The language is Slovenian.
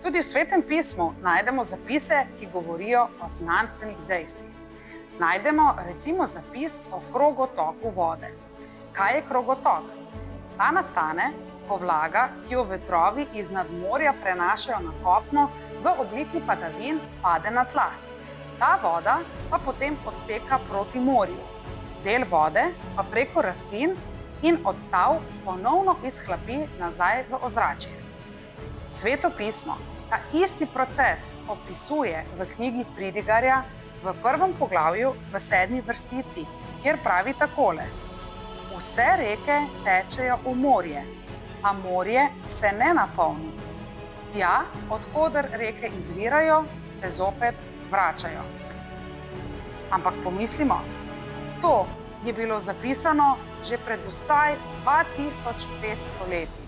Tudi v Svetem pismu najdemo zapise, ki govorijo o znanstvenih dejstvih. Najdemo recimo zapis o krogotoku vode. Kaj je krogotok? Ta nastane, ko vlaga, ki jo vetrovi iz nadmorja prenašajo na kopno, v obliki padavin pade na tla. Ta voda pa potem odteka proti morju. Del vode pa preko rastlin in od tal ponovno izhlapi nazaj v ozračje. Sveto pismo ta isti proces opisuje v knjigi Pridigarja v 1. poglavju v 7. vrstici, kjer pravi takole: Vse reke tečejo v morje, a morje se ne napolni. Tja, od koder reke izvirajo, se zopet vračajo. Ampak pomislimo, to je bilo zapisano že pred vsaj 2500 leti.